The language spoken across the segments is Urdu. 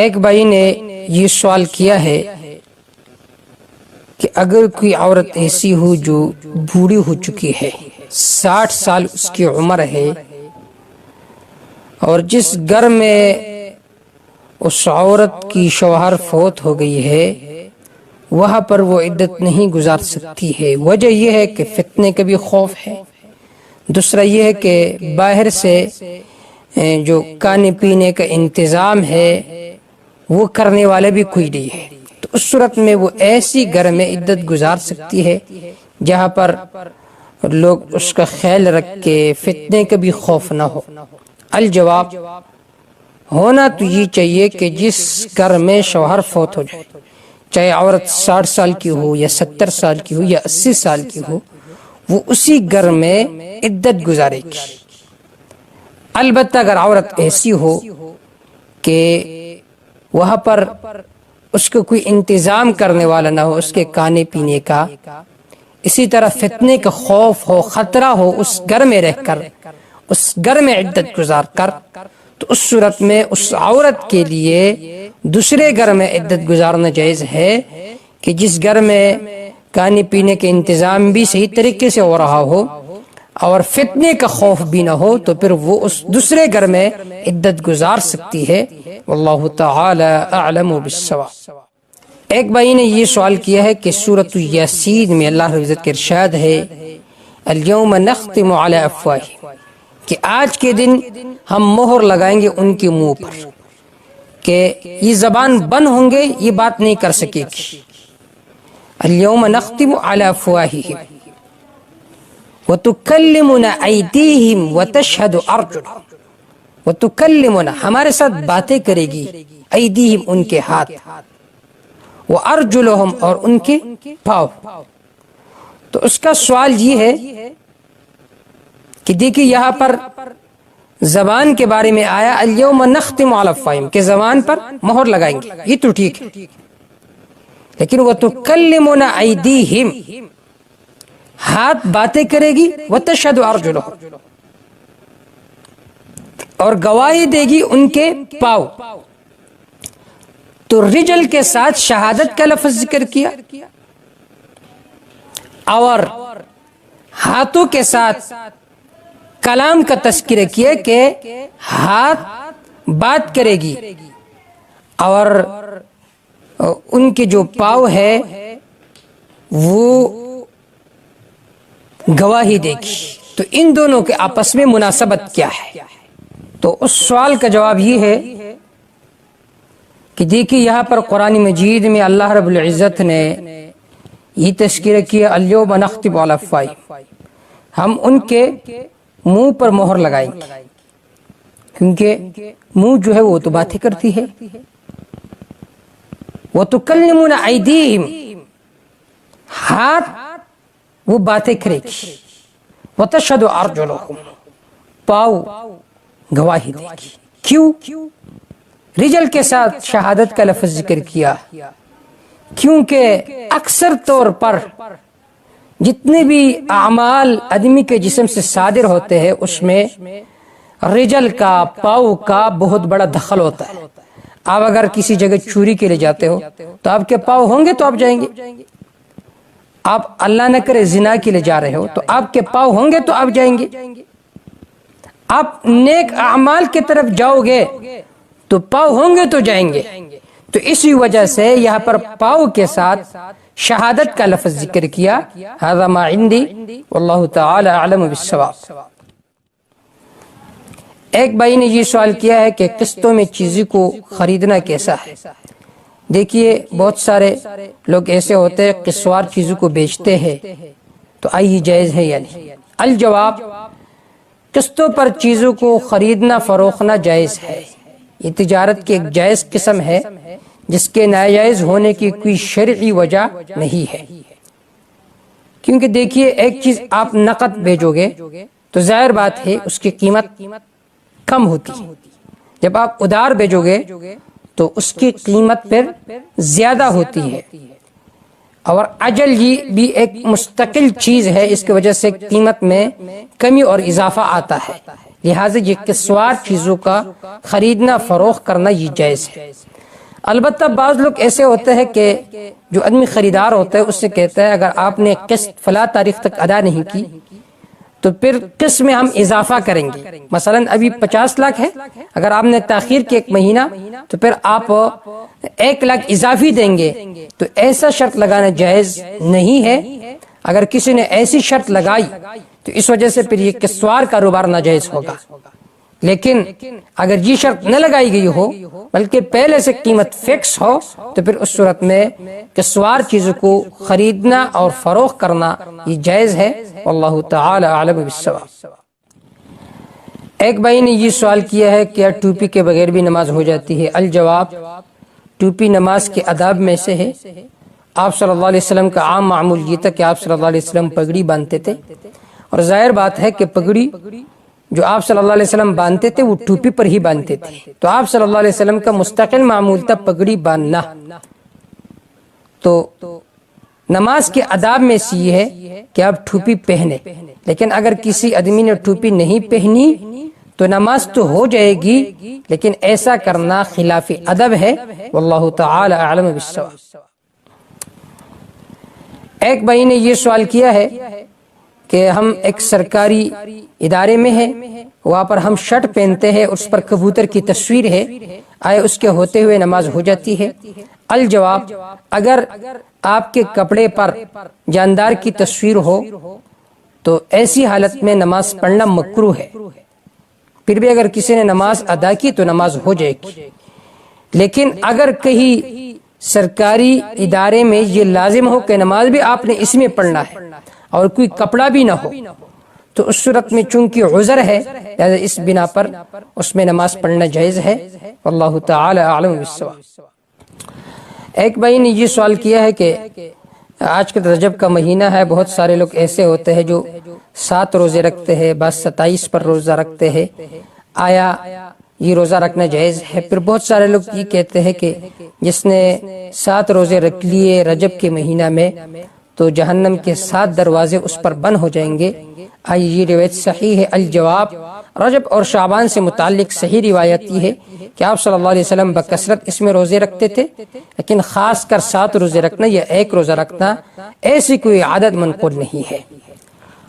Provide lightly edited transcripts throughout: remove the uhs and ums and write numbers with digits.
ایک بھائی نے یہ سوال کیا ہے کہ اگر کوئی عورت ایسی ہو جو بوڑھی ہو چکی ہے، 60 سال اس کی عمر ہے، اور جس گھر میں اس عورت کی شوہر فوت ہو گئی ہے وہاں پر وہ عدت نہیں گزار سکتی ہے، وجہ یہ ہے کہ فتنے کا بھی خوف ہے، دوسرا یہ ہے کہ باہر سے جو کھانے پینے کا انتظام ہے وہ کرنے والا بھی کوئی نہیں ہے، تو اس صورت میں وہ ایسی گھر میں عدت گزار سکتی ہے جہاں پر لوگ اس کا خیال رکھ کے فتنے کا بھی خوف نہ ہو۔ الجواب، ہونا تو یہ چاہیے کہ جس گھر میں شوہر فوت ہو جائے، چاہے عورت 60 سال کی ہو یا 70 سال کی ہو یا 80 سال کی ہو، وہ اسی گھر میں عدت گزارے گی۔ البتہ اگر عورت ایسی ہو کہ وہاں پر اس کو کوئی انتظام کرنے والا نہ ہو اس کے کھانے پینے کا، اسی طرح فتنے کا خوف ہو، خطرہ ہو، اس گھر میں رہ کر اس گھر میں عدت گزار کر، تو اس صورت میں اس عورت کے لیے دوسرے گھر میں عدت گزارنا جائز ہے کہ جس گھر میں کھانے پینے کے انتظام بھی صحیح طریقے سے ہو رہا ہو اور فتنے کا خوف بھی نہ ہو، تو پھر وہ اس دوسرے گھر میں عدت گزار سکتی ہے۔ واللہ تعالی اعلم بالصواب۔ ایک بھائی نے یہ سوال کیا ہے کہ سورۃ یاسین میں اللہ رب العزت کا ارشاد ہے الیوم نختم علی افواہہم، کہ آج کے دن ہم مہر لگائیں گے ان کے منہ پر، کہ یہ زبان بند ہوں گے، یہ بات نہیں کر سکے گی۔ الیوم نختم علی افواہہم وتکلمنا ایدیہم وتشہد ارجلہم، وتکلمنا ہمارے ساتھ باتیں کرے گی، ایدیہم ان کے ہاتھ، وارجلہم اور ان کے پاؤں۔ تو اس کا سوال یہ ہے کہ دیکھیں یہاں پر زبان کے بارے میں آیا الیوم نختم علی افواہہم، کہ زبان پر مہر لگائیں گے، یہ تو ٹھیک ہے، لیکن وتکلمنا ایدیہم، ہاتھ باتیں کرے گی، وتشہد ارجلہم اور گواہی دے گی ان کے پاؤں۔ تو رجل کے ساتھ شہادت کا لفظ ذکر کیا اور ہاتھوں کے ساتھ کلام کا تذکرہ کیا کہ ہاتھ بات کرے گی اور ان کے جو پاؤں ہے وہ گواہی دے گی، تو ان دونوں کے آپس میں مناسبت کیا ہے؟ تو اس سوال کا جواب یہ ہے کہ دیکھیے یہاں پر قرآن مجید میں اللہ رب العزت نے یہ تذکرہ کیا الیوم نختم علی افواہہم، ہم ان کے منہ پر مہر لگائیں گے، کیونکہ منہ جو ہے وہ تو باتیں کرتی ہے۔ وتکلمنا ایدیہم، ہاتھ وہ باتیں کرے گی، وتشہد ارجلہم، پاؤں گواہی دے گی۔ کیوں رجل کے ساتھ شہادت کا لفظ ذکر کیا؟ کیونکہ اکثر طور پر جتنے بھی اعمال آدمی کے جسم سے صادر ہوتے ہیں اس میں رجل کا، پاؤں کا بہت بڑا دخل ہوتا ہے۔ آپ اگر کسی جگہ چوری کے لیے جاتے ہو تو آپ کے پاؤں ہوں گے تو آپ جائیں گے، آپ اللہ نہ کرے زنا کے لیے جا رہے ہو تو آپ کے پاؤں ہوں گے تو آپ جائیں گے، آپ نیک اعمال کی طرف جاؤ گے تو پاؤں ہوں گے تو جائیں گے۔ تو اسی وجہ سے یہاں پر پاؤں کے ساتھ شہادت کا لفظ ذکر کیا۔ ھذا ما عندی واللہ تعالی اعلم بالصواب۔ ایک بھائی نے یہ سوال کیا ہے کہ قسطوں میں چیزوں کو خریدنا کیسا ہے؟ دیکھیے بہت سارے لوگ ایسے ہوتے ہیں قسطوار چیزوں کو بیچتے ہیں، تو آئی جائز ہے یا نہیں؟ الجواب، قسطوں پر چیزوں کو خریدنا فروختنا جائز ہے، یہ تجارت کی ایک جائز قسم ہے جس کے ناجائز ہونے کی کوئی شرعی وجہ نہیں ہے۔ کیونکہ دیکھیے ایک چیز آپ نقد بھیجو گے تو ظاہر بات ہے اس کی قیمت کم ہوتی ہے، جب آپ ادھار بھیجو گے تو اس کی قیمت پھر زیادہ ہوتی ہے، اور اجل یہ بھی ایک مستقل چیز ہے، اس کی وجہ سے قیمت میں کمی اور اضافہ آتا ہے، لہٰذا یہ قسطوار چیزوں کا خریدنا فروخت کرنا یہ جائز ہے۔ البتہ بعض لوگ ایسے ہوتے ہیں کہ جو آدمی خریدار ہوتا ہے اس سے کہتا ہے اگر آپ نے قسط فلاں تاریخ تک ادا نہیں کی تو پھر قسط میں ہم اضافہ کریں گے، مثلا ابھی 50 لاکھ ہے، اگر آپ نے تاخیر کی 1 مہینہ تو پھر آپ 1 لاکھ اضافی دیں گے، تو ایسا شرط لگانا جائز نہیں ہے۔ اگر کسی نے ایسی شرط لگائی تو اس وجہ سے پھر یہ قسطوار کاروبار ناجائز ہوگا۔ لیکن اگر یہ شرط نہ لگائی گئی ہو بلکہ پہلے سے قیمت فکس ہو تو پھر اس صورت میں قسطوار چیزوں کو خریدنا اور فروخت کرنا یہ جائز ہے، واللہ تعالی اعلم بالصواب۔ ایک بھائی نے یہ سوال کیا ہے کیا ٹوپی کے بغیر بھی نماز ہو جاتی ہے؟ الجواب، ٹوپی نماز کے آداب میں سے ہے۔ آپ صلی اللہ علیہ وسلم کا عام معمول یہ تھا کہ آپ صلی اللہ علیہ وسلم پگڑی باندھتے تھے، اور ظاہر بات ہے کہ پگڑی جو آپ صلی اللہ علیہ وسلم باندھتے تھے وہ ٹوپی پر ہی باندھتے تھے، تو آپ صلی اللہ علیہ وسلم کا مستقل معمول تھا پگڑی باندھنا۔ تو نماز کے آداب میں سے یہ ہے کہ آپ ٹوپی پہنے، لیکن اگر کسی آدمی نے ٹوپی نہیں پہنی تو نماز تو ہو جائے گی، لیکن ایسا کرنا خلاف ادب ہے، واللہ تعالی اعلم بالصواب۔ ایک بھائی نے یہ سوال کیا ہے کہ ہم ایک سرکاری ادارے میں ہیں، وہاں پر ہم شرٹ پہنتے ہیں، اس پر کبوتر کی تصویر ہے، آئے اس کے ہوتے ہوئے نماز ہو جاتی ہے؟ الجواب، اگر آپ کے کپڑے پر جاندار کی تصویر ہو تو ایسی حالت میں نماز پڑھنا مکروہ ہے، پھر بھی اگر کسی نے نماز ادا کی تو نماز ہو جائے گی۔ لیکن اگر کہیں سرکاری ادارے میں یہ لازم ہو کہ نماز بھی آپ نے اس میں پڑھنا ہے اور کوئی کپڑا بھی نہ ہو تو اس صورت میں چونکہ عذر ہے لہذا اس بنا پر اس میں نماز پڑھنا جائز ہے، واللہ تعالی اعلم بالصواب۔ ایک بھائی نے یہ سوال کیا ہے کہ آج کل رجب کا مہینہ ہے، بہت سارے لوگ ایسے ہوتے ہیں جو 7 روزے رکھتے ہیں، بعض 27 پر روزہ رکھتے ہیں، آیا یہ روزہ رکھنا جائز ہے؟ پھر بہت سارے لوگ یہ کہتے ہیں کہ جس نے 7 روزے رکھ لیے رجب کے مہینہ میں تو جہنم کے 7 دروازے اس پر بند ہو جائیں گے، آئی یہ روایت صحیح ہے؟ الجواب، رجب اور شعبان سے متعلق صحیح روایت یہ ہے کہ آپ صلی اللہ علیہ وسلم بکثرت اس میں روزے رکھتے تھے، لیکن خاص کر 7 روزے رکھنا یا 1 روزہ رکھنا ایسی کوئی عادت منقول نہیں ہے۔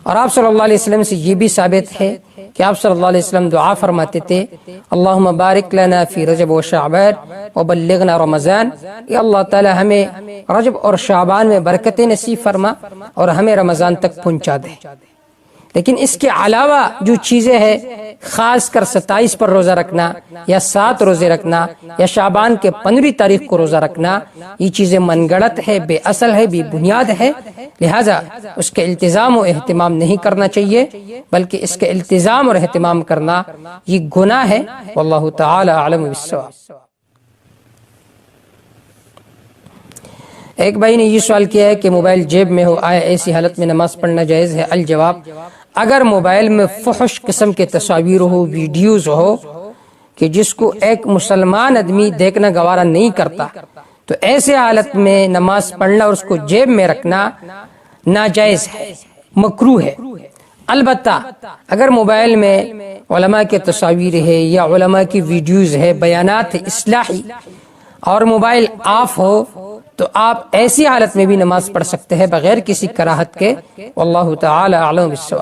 اور آپ صلی اللہ علیہ وسلم سے یہ بھی ثابت ہے کہ آپ صلی اللہ علیہ وسلم دعا فرماتے تھے، اللہم بارک لنا فی رجب و شعبان وبلغنا رمضان، یا اللہ تعالی ہمیں رجب اور شعبان میں برکتیں نصیب فرما اور ہمیں رمضان تک پہنچا دے۔ لیکن اس کے علاوہ جو چیزیں ہیں، خاص کر 27 پر روزہ رکھنا یا 7 روزے رکھنا یا شعبان کے 15 تاریخ کو روزہ رکھنا، یہ چیزیں من گڑت ہے، بے اصل ہے، بے بنیاد ہے، لہذا اس کے التزام و اہتمام نہیں کرنا چاہیے، بلکہ اس کے التزام اور اہتمام کرنا یہ گناہ ہے، واللہ تعالی اعلم بالصواب۔ ایک بھائی نے یہ سوال کیا ہے کہ موبائل جیب میں ہو، آیا ایسی حالت میں نماز پڑھنا جائز ہے؟ الجواب، اگر موبائل میں فحش قسم کے تصاویر ہو، ویڈیوز ہو کہ جس کو ایک مسلمان آدمی دیکھنا گوارا نہیں کرتا تو ایسے حالت میں نماز پڑھنا اور اس کو جیب میں رکھنا ناجائز ہے، مکروہ ہے۔ البتہ اگر موبائل میں علماء کے تصاویر ہے یا علماء کی ویڈیوز ہے، بیانات اصلاحی اور موبائل آف ہو تو آپ ایسی حالت میں بھی نماز پڑھ سکتے ہیں بغیر کسی کراہت کے، واللہ تعالی اعلم بالصواب۔